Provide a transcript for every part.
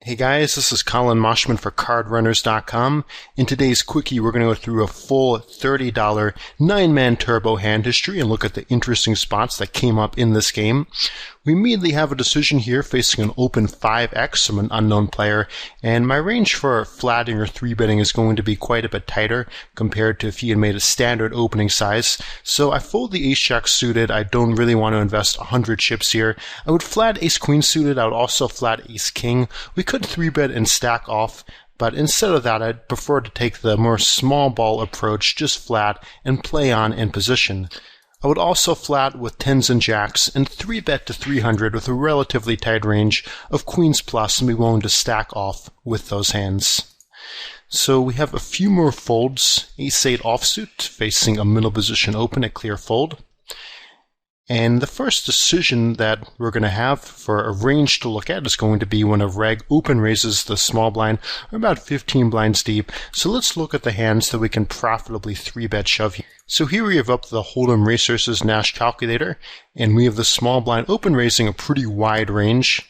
Hey guys, this is Collin Moshman for CardRunners.com. In today's quickie, we're going to go through a full $30 9-man turbo hand history and look at the interesting spots that came up in this game. We immediately have a decision here facing an open 5x from an unknown player, and my range for flatting or 3-betting is going to be quite a bit tighter compared to if he had made a standard opening size. So I fold the ace-jack suited. I don't really want to invest 100 chips here. I would flat ace-queen suited. I would also flat ace-king. We could 3-bet and stack off, but instead of that, I'd prefer to take the more small ball approach, just flat, and play on in position. I would also flat with 10s and jacks and 3-bet to 300 with a relatively tight range of queens plus and be willing to stack off with those hands. So we have a few more folds. Ace-8 offsuit facing a middle position open at clear fold. And the first decision that we're going to have for a range to look at is going to be when a reg open raises the small blind, or about 15 blinds deep. So let's look at the hands that we can profitably 3-bet shove here. So here we have up the Hold'em Resources Nash calculator, and we have the small blind open raising a pretty wide range.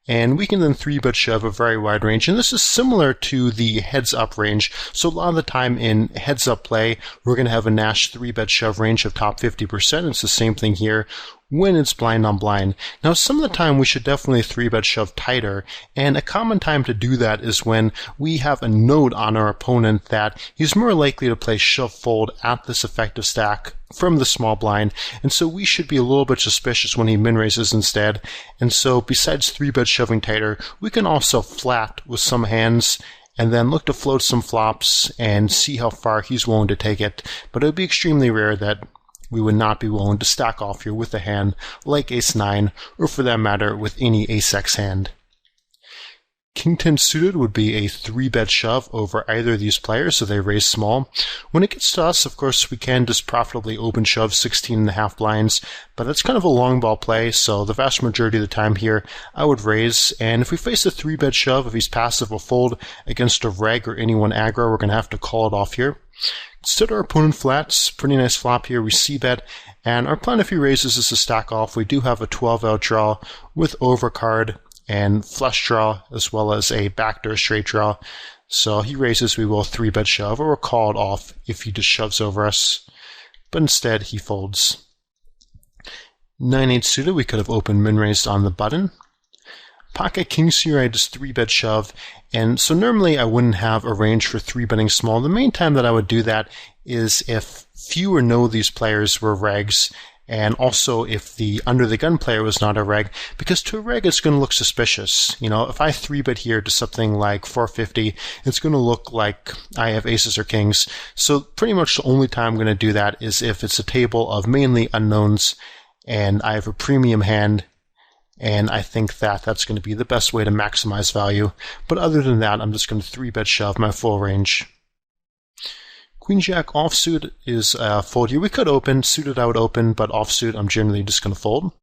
And we can then 3-bet shove a very wide range. And this is similar to the heads-up range. So a lot of the time in heads-up play, we're going to have a Nash 3-bet shove range of top 50%. It's the same thing here when it's blind on blind. Now, some of the time we should definitely 3-bet shove tighter, and a common time to do that is when we have a note on our opponent that he's more likely to play shove fold at this effective stack from the small blind, and so we should be a little bit suspicious when he min raises instead. And so besides 3-bet shoving tighter, we can also flat with some hands and then look to float some flops and see how far he's willing to take it. But it would be extremely rare that we would not be willing to stack off here with a hand like ace-9, or for that matter, with any ace-x hand. King-10 suited would be a 3-bet shove over either of these players, so they raise small. When it gets to us, of course, we can just profitably open shove 16.5 blinds, but that's kind of a long ball play, so the vast majority of the time here, I would raise. And if we face a 3-bet shove, if he's passive or fold against a reg or anyone aggro, we're going to have to call it off here. Instead, our opponent flats. Pretty nice flop here. We c-bet, and our plan if he raises is to stack off. We do have a 12-out draw with overcard and flush draw, as well as a backdoor straight draw. So he raises, we will 3-bet shove, or we'll call it off if he just shoves over us. But instead, he folds. 9-8 suited, we could have opened min-raised on the button. Pocket kings here, I just 3-bet shove, and so normally I wouldn't have a range for 3-betting small. The main time that I would do that is if few or no of these players were regs, and also if the under the gun player was not a reg, because to a reg it's going to look suspicious. You know, if I 3-bet here to something like 450, it's going to look like I have aces or kings. So pretty much the only time I'm going to do that is if it's a table of mainly unknowns and I have a premium hand, and I think that that's going to be the best way to maximize value. But other than that, I'm just going to 3-bet shove my full range. Queen-Jack offsuit is fold here. We could open. Suited I would open, but offsuit I'm generally just going to fold.